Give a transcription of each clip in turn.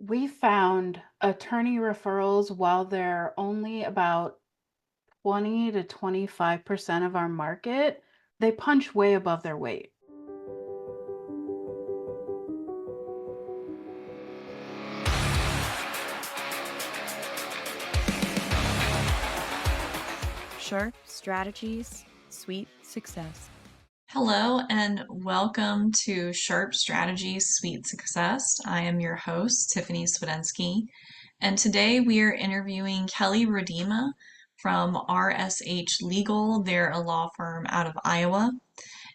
We found attorney referrals, while they're only about 20 to 25% of our market, they punch way above their weight. Sharp strategies, sweet success. Hello and welcome to Sharp Strategies Sweet Success. I am your host, Tiffany Swedensky, and today we are interviewing Kelly Roedema from RSH Legal. They're a law firm out of Iowa,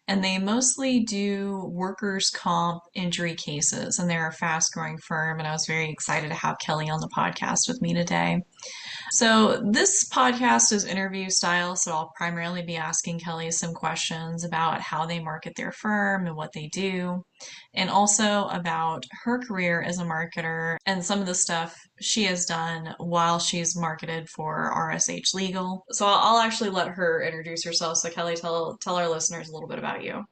and they mostly do workers' comp injury cases, and they're a fast-growing firm, and I was very excited to have Kelly on the podcast with me today. So, this podcast is interview style, so I'll primarily be asking Kelly some questions about how they market their firm and what they do, and also about her career as a marketer and some of the stuff she has done while she's marketed for RSH Legal. So, I'll actually let her introduce herself. So, Kelly, tell our listeners a little bit about you.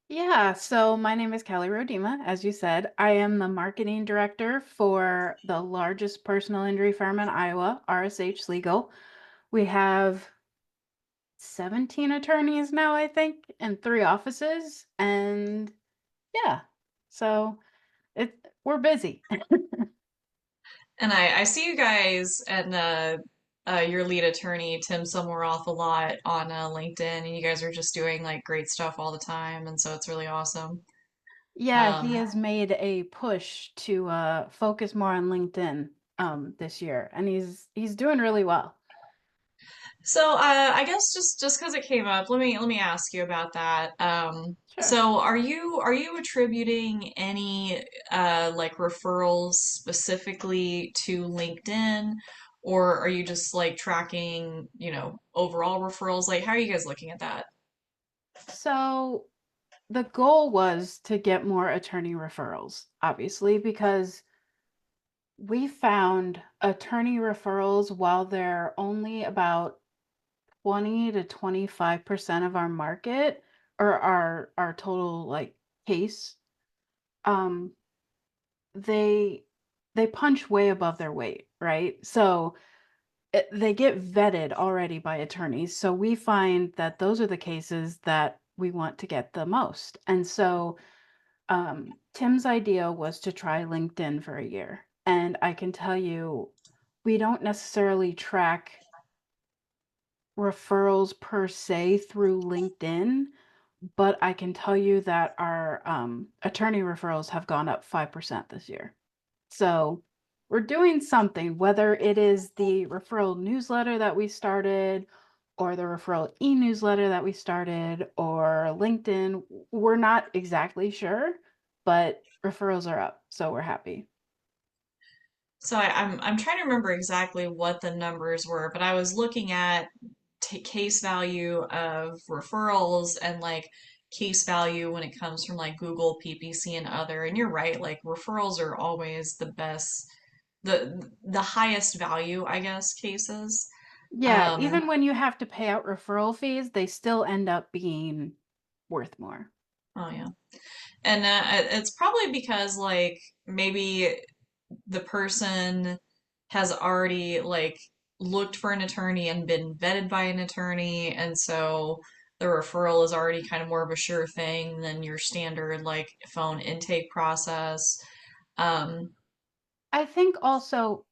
Yeah, so my name is Kelly Roedema, as you said. I am the marketing director for the largest personal injury firm in Iowa, RSH Legal. We have 17 attorneys now, I think, in 3 offices. And yeah, so we're busy. And I see you guys and your lead attorney, Tim Summeroff, a lot on LinkedIn, and you guys are just doing like great stuff all the time, and so it's really awesome. Yeah, he Um, has made a push to focus more on LinkedIn this year, and he's doing really well. I guess just because it came up, let me ask you about that. Sure. Are you attributing any like referrals specifically to LinkedIn, or are you just like tracking, overall referrals? Like, how are you guys looking at that? So the goal was to get more attorney referrals, obviously, because we found attorney referrals, while they're only about 20 to 25% of our market, or our total like case, um they they punch way above their weight, right? So they get vetted already by attorneys. So we find that those are the cases that we want to get the most. And so Tim's idea was to try LinkedIn for a year. And I can tell you, we don't necessarily track referrals per se through LinkedIn, but I can tell you that our attorney referrals have gone up 5% this year. So we're doing something, whether it is the referral newsletter that we started, or the referral e-newsletter that we started, or LinkedIn. We're not exactly sure, but referrals are up, so we're happy. I'm trying to remember exactly what the numbers were, but I was looking at case value of referrals and like case value when it comes from like Google, PPC, and other. And you're right, like referrals are always the best, the highest value, I guess, cases. Yeah, Um, even when you have to pay out referral fees, they still end up being worth more. oh yeah, and it's probably because like maybe the person has already like looked for an attorney and been vetted by an attorney, and so the referral is already kind of more of a sure thing than your standard like phone intake process. Um, I think also,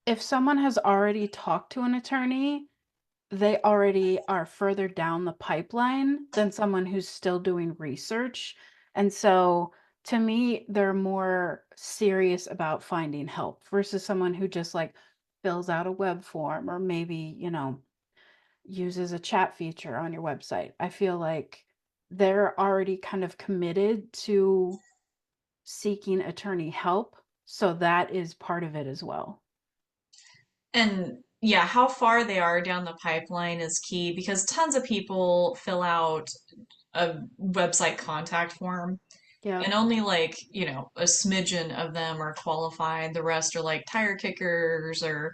if someone has already talked to an attorney, they already are further down the pipeline than someone who's still doing research. And so to me, they're more serious about finding help versus someone who just like fills out a web form, or maybe, uses a chat feature on your website. I feel like they're already kind of committed to seeking attorney help. So that is part of it as well. and yeah, how far they are down the pipeline is key because tons of people fill out a website contact form. Yep. And only like, a smidgen of them are qualified. The rest are like tire kickers or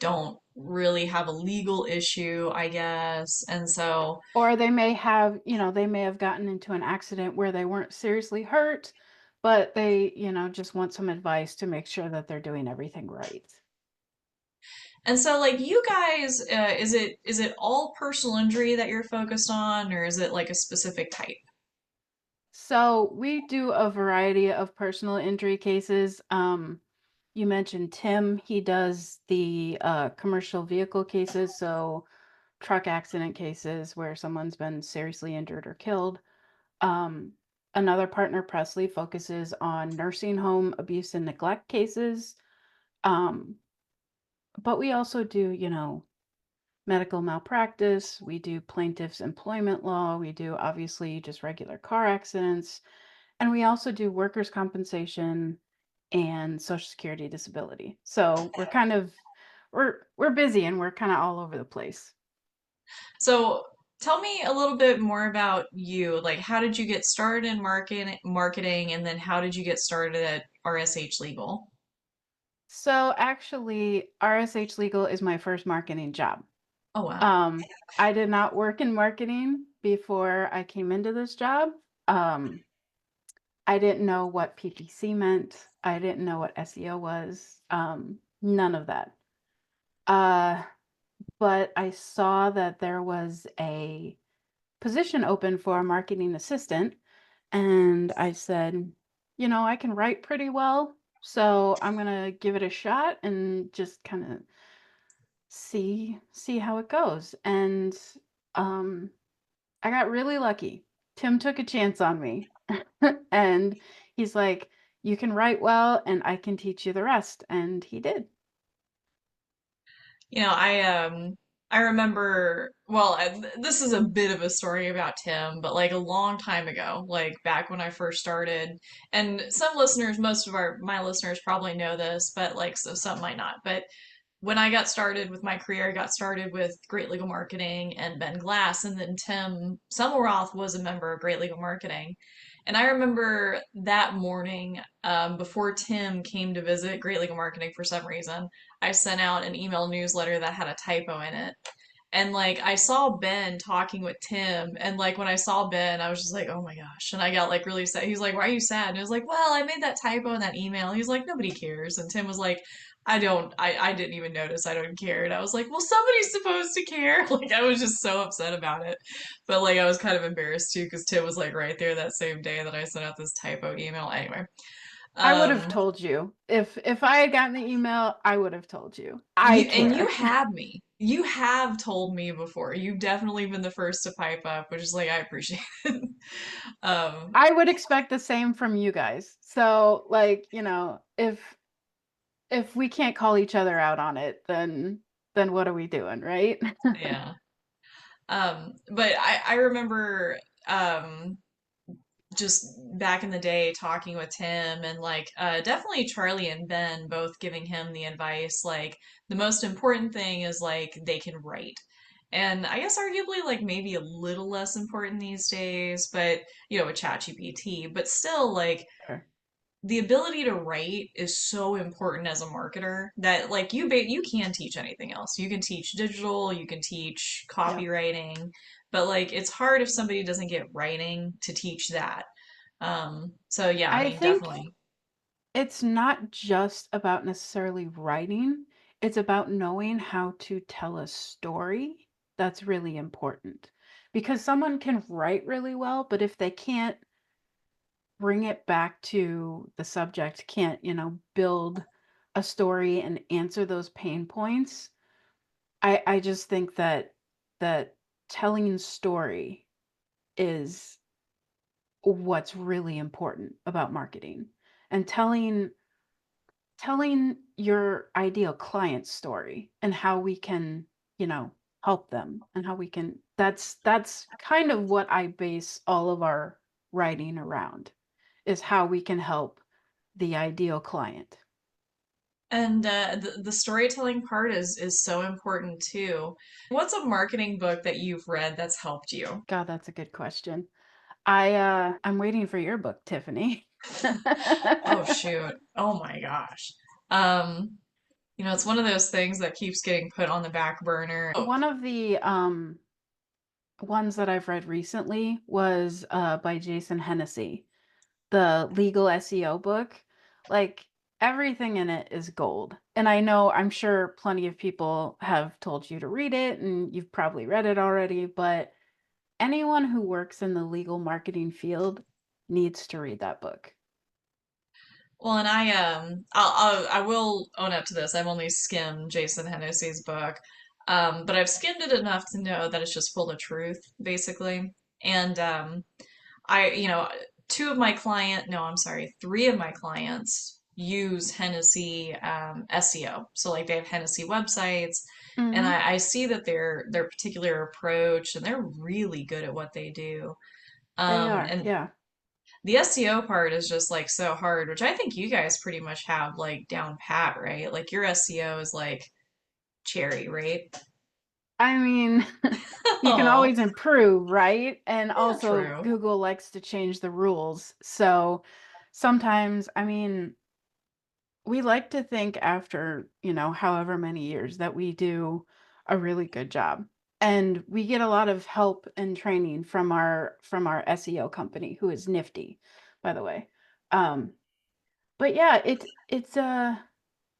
don't really have a legal issue, I guess. And so, Or they may have gotten into an accident where they weren't seriously hurt, but they, just want some advice to make sure that they're doing everything right. And so, like, you guys, is it all personal injury that you're focused on, or is it like a specific type? So we do a variety of personal injury cases. You mentioned Tim. He does the commercial vehicle cases, so truck accident cases where someone's been seriously injured or killed. Um, Another partner, Presley, focuses on nursing home abuse and neglect cases. Um, but we also do, medical malpractice. We do plaintiff's employment law. We do obviously just regular car accidents. And we also do workers' compensation and Social Security disability. So we're busy and we're kind of all over the place. So, tell me a little bit more about you. Like, how did you get started in marketing, and then how did you get started at RSH Legal? So actually, RSH Legal is my first marketing job. Oh, wow. Um, I did not work in marketing before I came into this job. Um, I didn't know what PPC meant. I didn't know what SEO was. None of that. Uh, but I saw that there was a position open for a marketing assistant, and I said, I can write pretty well, so I'm gonna give it a shot and just kind of see how it goes. And um, I got really lucky. Tim took a chance on me, and he's like, "You can write well, and I can teach you the rest." And he did. You know, I remember, well, this is a bit of a story about Tim, but like a long time ago, like back when I first started, and some listeners, most of our my listeners probably know this, but like so some might not. But when I got started with my career, I got started with Great Legal Marketing and Ben Glass, and then Tim Summerroth was a member of Great Legal Marketing. And I remember that morning, before Tim came to visit Great Legal Marketing for some reason, I sent out an email newsletter that had a typo in it. And like I saw Ben talking with Tim, and like when I saw Ben, I was just like, oh my gosh. And I got like really sad. He's like, why are you sad? And I was like, well, I made that typo in that email. He's like, nobody cares. And Tim was like, I didn't even notice. I don't care. And I was like, well, somebody's supposed to care. Like I was just so upset about it. But like I was kind of embarrassed too because Tim was like right there that same day that I sent out this typo email. Anyway, I would have um, told you if I had gotten the email. I would have told you. I you care. have me. You have told me before. You've definitely been the first to pipe up, which is like I appreciate it. Um, I would expect the same from you guys. So, like, if we can't call each other out on it, then what are we doing, right? yeah. But I remember um just back in the day talking with Tim and like definitely Charlie and Ben both giving him the advice like the most important thing is like they can write. And I guess arguably like maybe a little less important these days, but you know, with ChatGPT, but still like Sure. the ability to write is so important as a marketer that like you can teach anything else. You can teach digital, you can teach Yep. copywriting, but like it's hard if somebody doesn't get writing to teach that. So yeah, I I mean think definitely. it's not just about necessarily writing, it's about knowing how to tell a story. That's really important. Because someone can write really well, but if they can't bring it back to the subject, can't, build a story and answer those pain points, I just think that telling story is what's really important about marketing, and telling your ideal client story and how we can, help them, and how we can that's kind of what I base all of our writing around, is how we can help the ideal client. And the storytelling part is so important too. What's a marketing book that you've read that's helped you? God, that's a good question. I'm waiting for your book, Tiffany. Oh shoot. Oh my gosh. Um, you know, it's one of those things that keeps getting put on the back burner. Oh, One of the ones that I've read recently was by Jason Hennessy. the legal SEO book, like everything in it is gold. And I'm sure plenty of people have told you to read it and you've probably read it already, but anyone who works in the legal marketing field needs to read that book. Well, and I will own up to this. I've only skimmed Jason Hennessy's book, but I've skimmed it enough to know that it's just full of truth, basically. And you know, two of my client, no, I'm sorry, three of my clients use Hennessy SEO. So like they have Hennessy websites, and Mhm. I see that their particular approach, and they're really good at what they do. They are. And Yeah. the SEO part is just like so hard, which I think you guys pretty much have like down pat, right? Like your SEO is like cherry, right? I mean, you can Oh, always improve, right? And yeah, also true. Google likes to change the rules. So sometimes, I mean, we like to think after, however many years that we do a really good job. And we get a lot of help and training from our SEO company, who is nifty, by the way. Um, but yeah, it's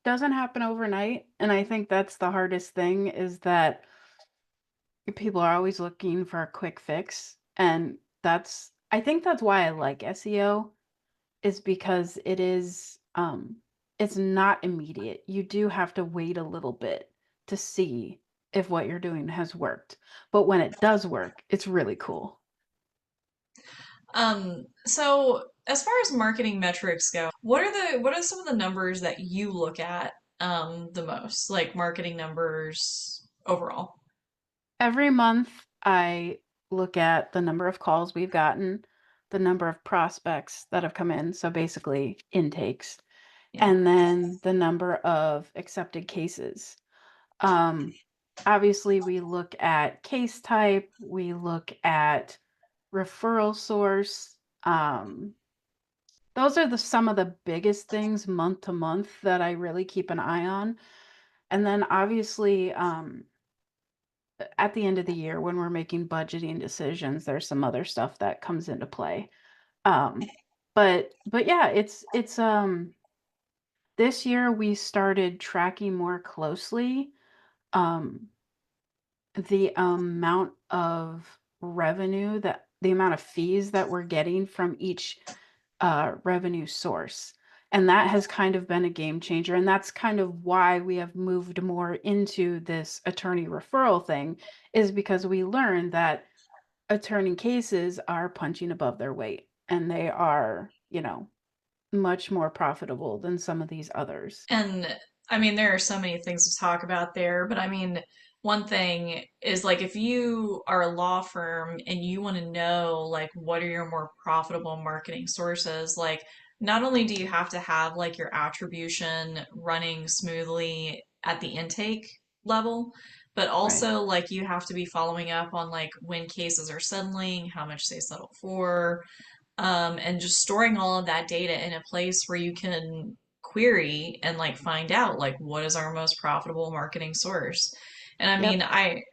doesn't happen overnight. And I think that's the hardest thing is that people are always looking for a quick fix. And I think that's why I like SEO is because it's not immediate. You do have to wait a little bit to see if what you're doing has worked. But when it does work, it's really cool. So as far as marketing metrics go, what are some of the numbers that you look at the most, like marketing numbers overall? Every month I look at the number of calls we've gotten, the number of prospects that have come in, so basically intakes, Yeah. and then the number of accepted cases. Um, Obviously, we look at case type, we look at referral source. Those are some of the biggest things month to month that I really keep an eye on. And then obviously, at the end of the year when we're making budgeting decisions, there's some other stuff that comes into play. Um, but yeah, it's this year we started tracking more closely um the amount of revenue that the amount of fees that we're getting from each revenue source. And that has kind of been a game changer. And that's kind of why we have moved more into this attorney referral thing, is because we learned that attorney cases are punching above their weight and they are, much more profitable than some of these others. And I mean, there are so many things to talk about there, but I mean, one thing is like if you are a law firm and you want to know like what are your more profitable marketing sources, like not only do you have to have like your attribution running smoothly at the intake level, but Right. also like you have to be following up on like when cases are settling, how much they settle for, and just storing all of that data in a place where you can query and like find out like what is our most profitable marketing source. And Yep. I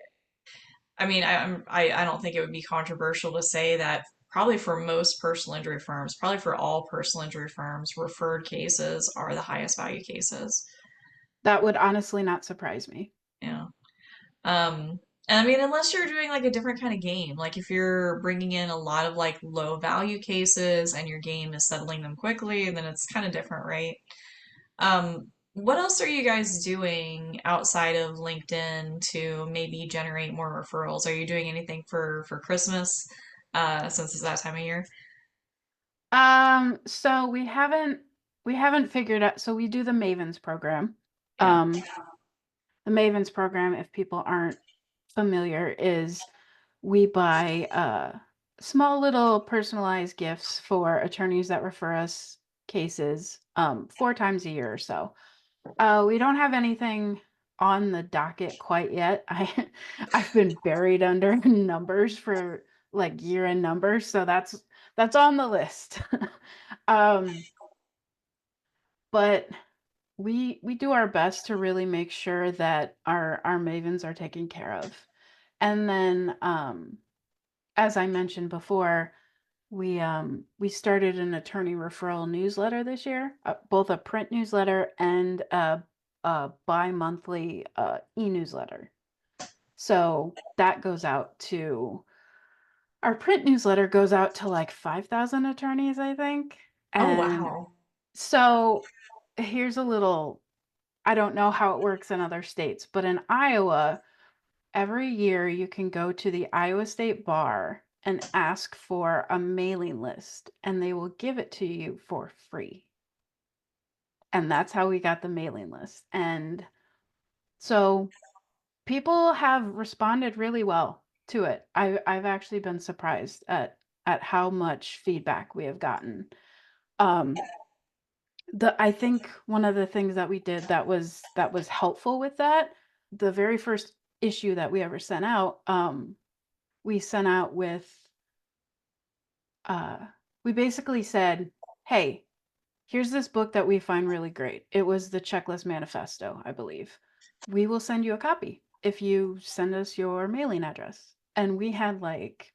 don't think it would be controversial to say that probably for most personal injury firms, probably for all personal injury firms, referred cases are the highest value cases. That would honestly not surprise me. Yeah. Um, and I mean, unless you're doing like a different kind of game, like if you're bringing in a lot of like low value cases and your game is settling them quickly, then it's kind of different, right? What else are you guys doing outside of LinkedIn to maybe generate more referrals? Are you doing anything for Christmas, since it's that time of year? So we haven't figured out, so we do the Mavens program. Yeah. Um, the Mavens program, if people aren't familiar, is we buy small little personalized gifts for attorneys that refer us cases 4 times a year or so. We don't have anything on the docket quite yet. I've been buried under numbers for like year-end numbers, so that's on the list. um, but we do our best to really make sure that our mavens are taken care of. And then as I mentioned before, We started an attorney referral newsletter this year, both a print newsletter and a bi-monthly e-newsletter. So that goes out to our print newsletter goes out to like 5,000 attorneys, I think. Oh, And wow. so here's a little, I don't know how it works in other states, but in Iowa, every year you can go to the Iowa State Bar and ask for a mailing list, and they will give it to you for free. And that's how we got the mailing list. And so people have responded really well to it. I've actually been surprised at how much feedback we have gotten. Um, I think one of the things that we did that was helpful with that, the very first issue that we ever sent out, we sent out with uh, we basically said, "Hey, here's this book that we find really great." It was the Checklist Manifesto, I believe. "We will send you a copy if you send us your mailing address." And we had like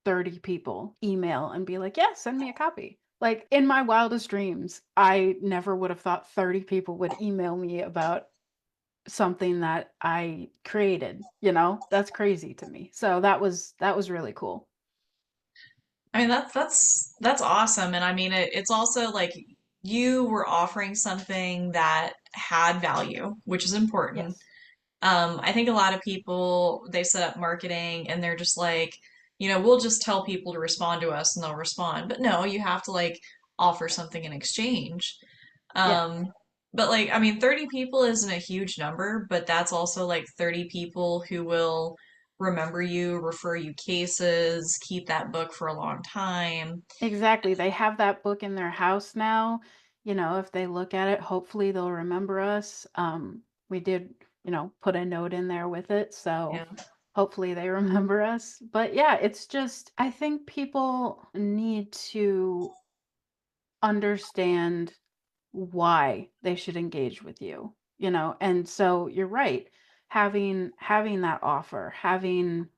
30 people email and be like, "Yeah, send me a copy." Like in my wildest dreams, I never would have thought 30 people would email me about something that I created, you know? That's crazy to me. So that was really cool. I mean, that's awesome. And I mean, it's also like you were offering something that had value, which is important. Yes. I think a lot of people they set up marketing and they're just like, we'll just tell people to respond to us and they'll respond. But no, you have to like offer something in exchange. Yeah. Um, but like, I mean, 30 people isn't a huge number, but that's also like 30 people who will remember you, refer you cases, keep that book for a long time. Exactly. They have that book in their house now. You know, if they look at it, hopefully they'll remember us. We did, put a note in there with it, so Yeah, hopefully they remember us. But yeah, it's just I think people need to understand why they should engage with you, you know? And so you're right. Having that offer, having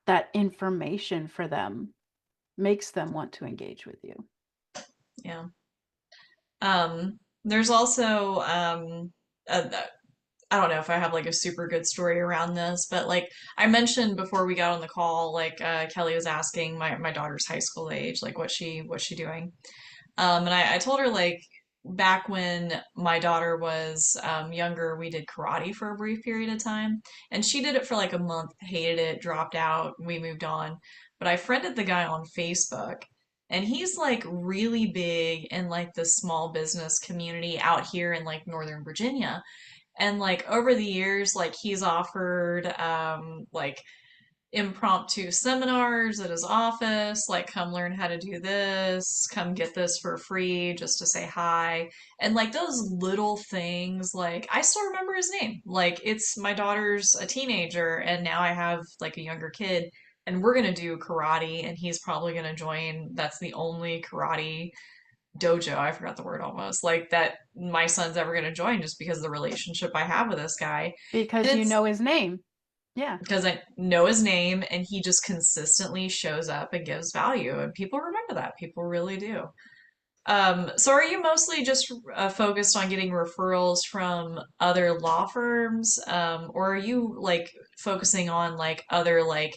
that information for them makes them want to engage with you. yeah. There's also I don't know if I have like a super good story around this, but like I mentioned before we got on the call, like Kelly was asking my daughter's high school age, like what's she doing? And I told her like back when my daughter was younger, we did karate for a brief period of time, and she did it for like a month, hated it, dropped out, we moved on. But I friended the guy on Facebook, and he's like really big in like the small business community out here in like Northern Virginia. And like over the years, like he's offered like impromptu seminars at his office, like come learn how to do this, come get this for free just to say hi. And like those little things, like I still remember his name. Like it's my daughter's a teenager and now I have like a younger kid and we're gonna do karate and he's probably gonna join. That's the only karate dojo, I forgot the word almost, like that my son's ever gonna join just because of the relationship I have with this guy. And Because you it's know his name. Yeah. because I know his name and he just consistently shows up and gives value, and people remember that. People really do. So are you mostly just focused on getting referrals from other law firms, or are you like focusing on like other like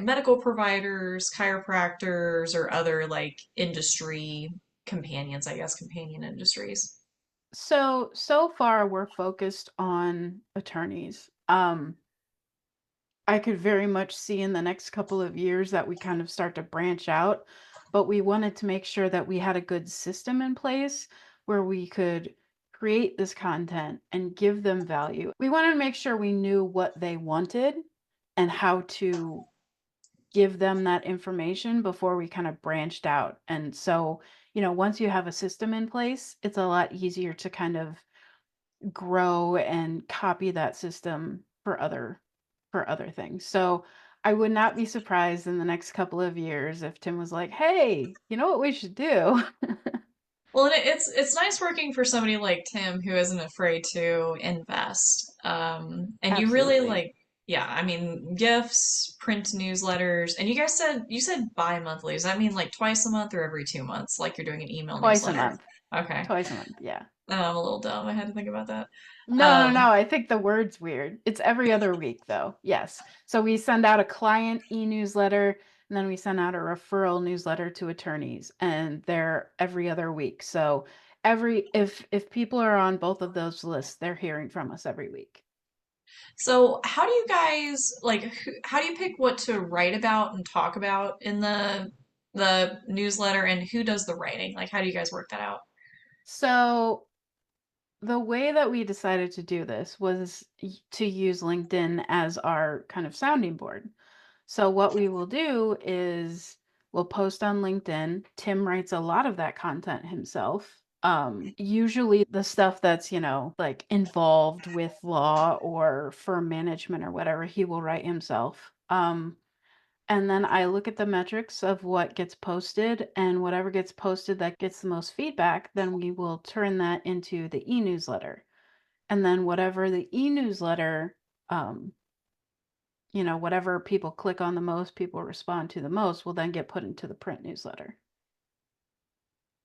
medical providers, chiropractors, or other like industry companions, I guess, companion industries? So far we're focused on attorneys. I could very much see in the next couple of years that we kind of start to branch out, but we wanted to make sure that we had a good system in place where we could create this content and give them value. We wanted to make sure we knew what they wanted and how to give them that information before we kind of branched out. And so, once you have a system in place, it's a lot easier to kind of grow and copy that system for other things. So I would not be surprised in the next couple of years if Tim was like, "Hey, you know what we should do?" Well, and it's nice working for somebody like Tim who isn't afraid to invest. And you really Absolutely. like Yeah, I mean, gifts, print newsletters, and you said bi-monthly. Does that mean like twice a month or every 2 months, like you're doing an email Twice a newsletter? month. Okay. Twice a month, yeah. Oh, I'm a little dumb. I had to think about that. No, no, Um, no, I think the word's weird. It's every other week, though. Yes. So we send out a client e-newsletter, and then we send out a referral newsletter to attorneys, and they're every other week. So every if people are on both of those lists, they're hearing from us every week. so how do you guys like how do you pick what to write about and talk about in the newsletter and who does the writing? Like how do you guys work that out? So the way that we decided to do this was to use LinkedIn as our kind of sounding board. So what we will do is we'll post on LinkedIn. Tim writes a lot of that content himself. Usually the stuff that's, like involved with law or firm management or whatever, he will write himself. And then I look at the metrics of what gets posted, and whatever gets posted that gets the most feedback, then we will turn that into the e-newsletter. And then whatever the e-newsletter, um, whatever people click on the most, people respond to the most, will then get put into the print newsletter.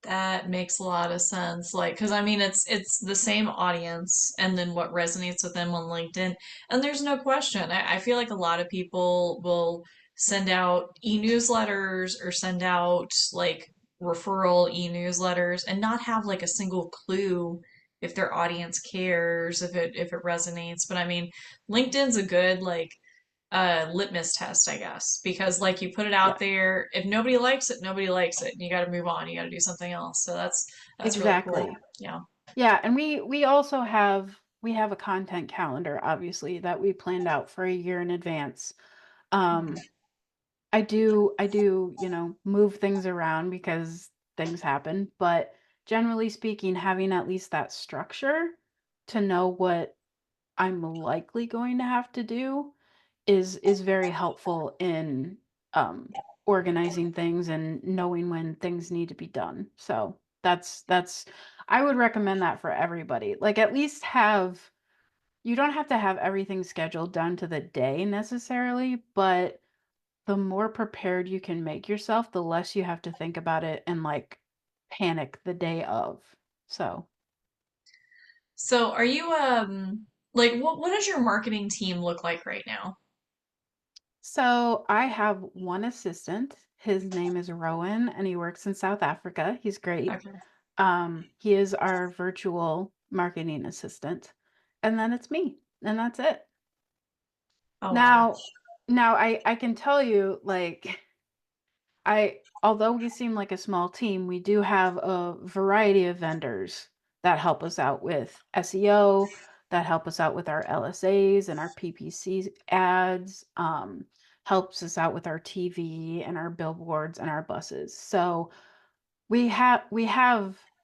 That makes a lot of sense. Like, because I mean, it's the same audience, and then what resonates with them on LinkedIn. And there's no question. I feel like a lot of people will send out e-newsletters or send out like referral e-newsletters and not have like a single clue if their audience cares, if it resonates. But I mean, LinkedIn's a good like litmus test, I guess, because like you put it out Yeah, there, if nobody likes it, nobody likes it, and you got to move on. You got to do something else. So that's really cool. exactly. Yeah. Yeah, and we also have a content calendar, obviously, that we planned out for a year in advance. Um, I do, move things around because things happen, but generally speaking, having at least that structure to know what I'm likely going to have to do is very helpful in organizing things and knowing when things need to be done. So that's I would recommend that for everybody. Like at least have you don't have to have everything scheduled down to the day necessarily, but the more prepared you can make yourself, the less you have to think about it and like panic the day of. So So are you like what does your marketing team look like right now? So I have one assistant. His name is Rowan, and he works in South Africa. He's great. Okay. He is our virtual marketing assistant. And then it's me, and that's it. Oh wow. Now, now I can tell you, like, although we seem like a small team, we do have a variety of vendors that help us out with SEO, that help us out with our LSAs and our PPC ads, helps us out with our TV and our billboards and our buses. So we have,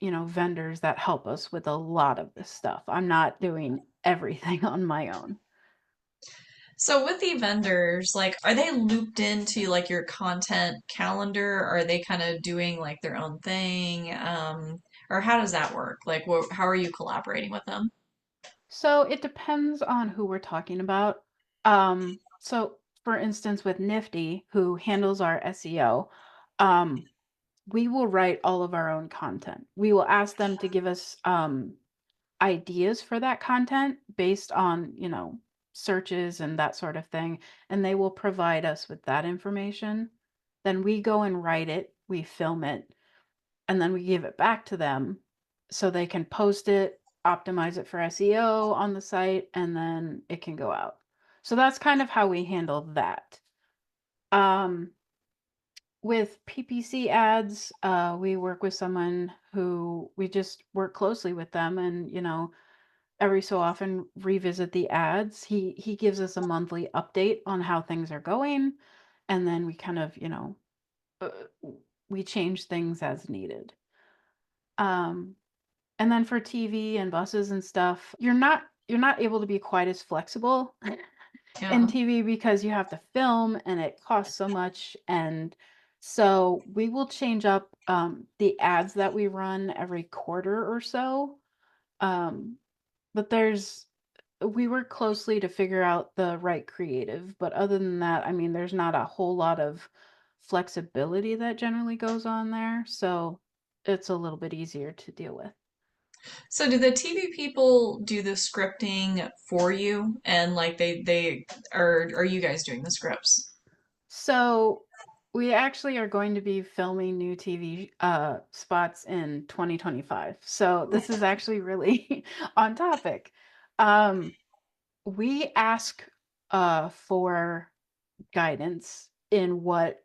vendors that help us with a lot of this stuff. I'm not doing everything on my own. So with the vendors, like are they looped into like your content calendar? Or are they kind of doing like their own thing? Or how does that work? Like how are you collaborating with them? So it depends on who we're talking about. So for instance, with Nifty, who handles our SEO, um, we will write all of our own content. We will ask them to give us ideas for that content based on, searches and that sort of thing, and they will provide us with that information. Then we go and write it, we film it, and then we give it back to them so they can post it, optimize it for SEO on the site, and then it can go out. So that's kind of how we handle that. Um, with PPC ads, we work with someone who we just work closely with them and, every so often revisit the ads. He gives us a monthly update on how things are going, and then we kind of, uh, we change things as needed. Um, And then for TV and buses and stuff, you're not able to be quite as flexible in Yeah. TV because you have to film and it costs so much. And so we will change up the ads that we run every quarter or so. Um, but we work closely to figure out the right creative, but other than that, I mean, there's not a whole lot of flexibility that generally goes on there, so it's a little bit easier to deal with. So do the TV people do the scripting for you, and like they are you guys doing the scripts? So we actually are going to be filming new TV spots in 2025. So this is actually really on topic. Um, we ask for guidance in what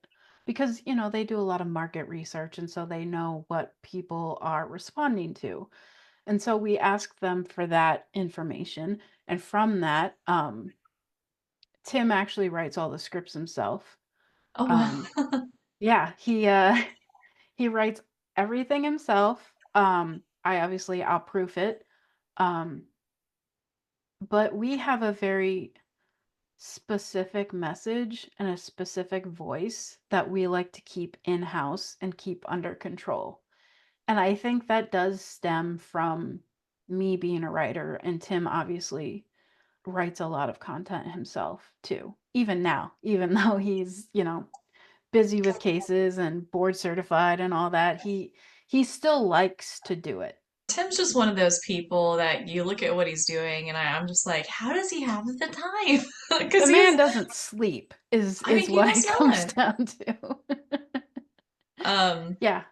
because they do a lot of market research and so they know what people are responding to. And so we ask them for that information and from that Tim actually writes all the scripts himself. Oh Um wow. yeah, he writes everything himself. I'll proof it. Um but we have a very specific message and a specific voice that we like to keep in house and keep under control. And I think that does stem from me being a writer, and Tim obviously writes a lot of content himself too. Even now, even though he's, busy with cases and board certified and all that, he still likes to do it. Tim's just one of those people that you look at what he's doing, and I'm just like, how does he have the time? The Because man doesn't sleep is I mean, is he what must it comes not. down to. Um, Yeah.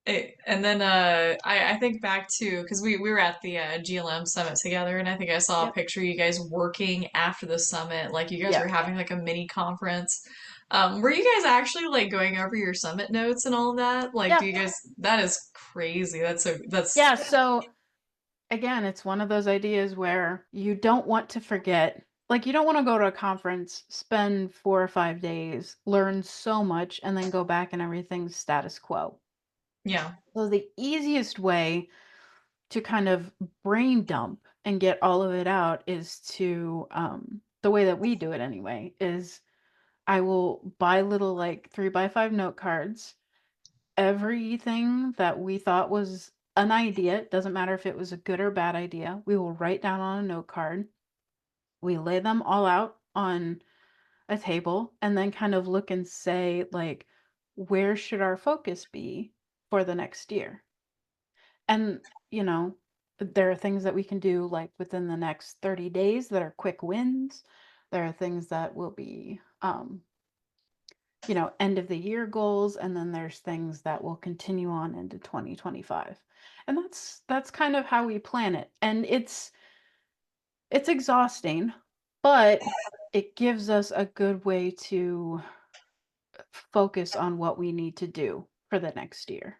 and then I think back to because we were at the GLM summit together, and I think I saw a Yep. picture of you guys working after the summit, like you guys were Yep. having like a mini conference. Were you guys actually like going over your summit notes and all of that? Like, do Yeah. you guys? That is crazy. That's Yeah, so again, it's one of those ideas where you don't want to forget. Like, you don't want to go to a conference, spend 4 or 5 days, learn so much, and then go back and everything's status quo. yeah. So, the easiest way to kind of brain dump and get all of it out is the way that we do it anyway, is I will buy little like 3x5 note cards. Everything that we thought was an idea, doesn't matter if it was a good or bad idea, we will write down on a note card. We lay them all out on a table and then kind of look and say, like, where should our focus be for the next year? And, you know, there are things that we can do like within the next 30 days that are quick wins. There are things that will be end of the year goals, and then there's things that will continue on into 2025. And that's kind of how we plan it. And it's exhausting, but it gives us a good way to focus on what we need to do for the next year.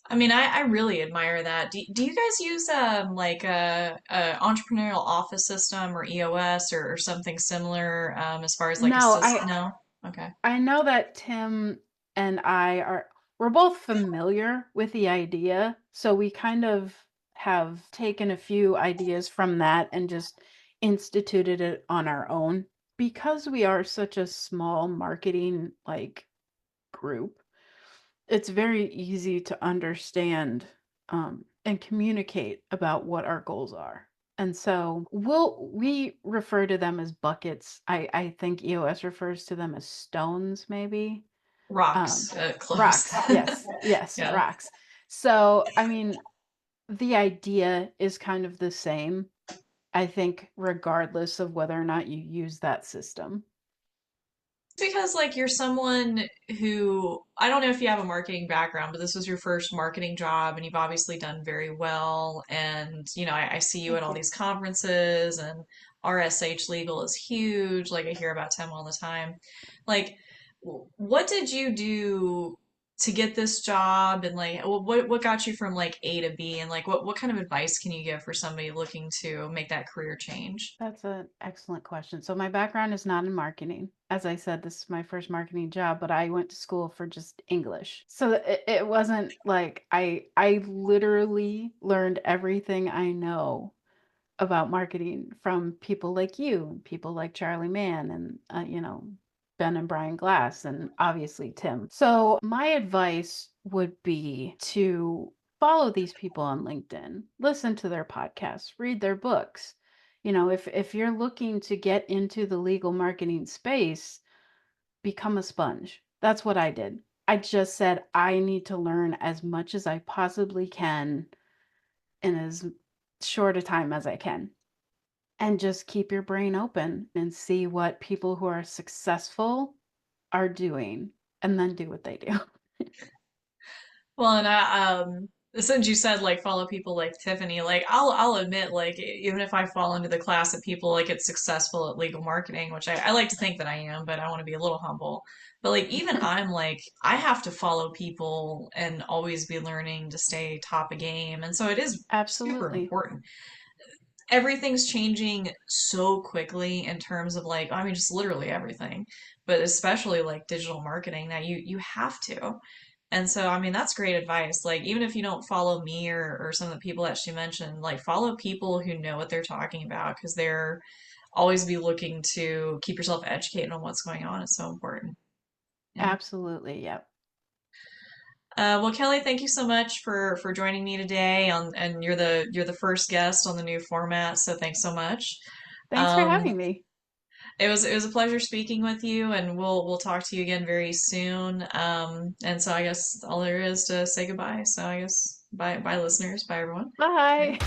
I mean, I really admire that. Do you guys use like a entrepreneurial office system or EOS or something similar as far as like a No, system? No? Okay. I know that Tim and we're both familiar with the idea, so we kind of have taken a few ideas from that and just instituted it on our own because we are such a small marketing like group. It's very easy to understand and communicate about what our goals are. And so we refer to them as buckets. I think EOS refers to them as stones, maybe. Rocks, close. Rocks. Yes. Yes, Yeah. rocks. So, I mean, the idea is kind of the same, I think, regardless of whether or not you use that system. Because like you're someone who I don't know if you have a marketing background, but this was your first marketing job and you've obviously done very well. And I see you at Thank all you. these conferences and RSH Legal is huge. Like I hear about Tim all the time. Like, what did you do to get this job and like what got you from like A to B and like what kind of advice can you give for somebody looking to make that career change? That's an excellent question. So my background is not in marketing. As I said, this is my first marketing job, but I went to school for just English. So it wasn't like I literally learned everything I know about marketing from people like you and people like Charlie Mann and Ben and Brian Glass and obviously Tim. So my advice would be to follow these people on LinkedIn, listen to their podcasts, read their books. If you're looking to get into the legal marketing space, become a sponge. That's what I did. I just said I need to learn as much as I possibly can in as short a time as I can. And just keep your brain open and see what people who are successful are doing and then do what they do. Well, and since you said like follow people like Tiffany, like I'll admit like even if I fall into the class of people like it's successful at legal marketing, which I like to think that I am, but I want to be a little humble. But like even I'm like I have to follow people and always be learning to stay top of game, and so it is super Absolutely. important. Everything's changing so quickly in terms of like I mean just literally everything, but especially like digital marketing that you have to. And so, I mean, that's great advice. Like, even if you don't follow me or some of the people that she mentioned, like, follow people who know what they're talking about because they're always be looking to keep yourself educated on what's going on. It's so important. Yeah. Absolutely. Yep. Well, Kelly, thank you so much for joining me today on, and you're the first guest on the new format, so thanks so much. Thanks for Um, having me. it was a pleasure speaking with you, and we'll talk to you again very soon. And so I guess all there is to say goodbye. So I guess bye listeners, bye everyone. Bye.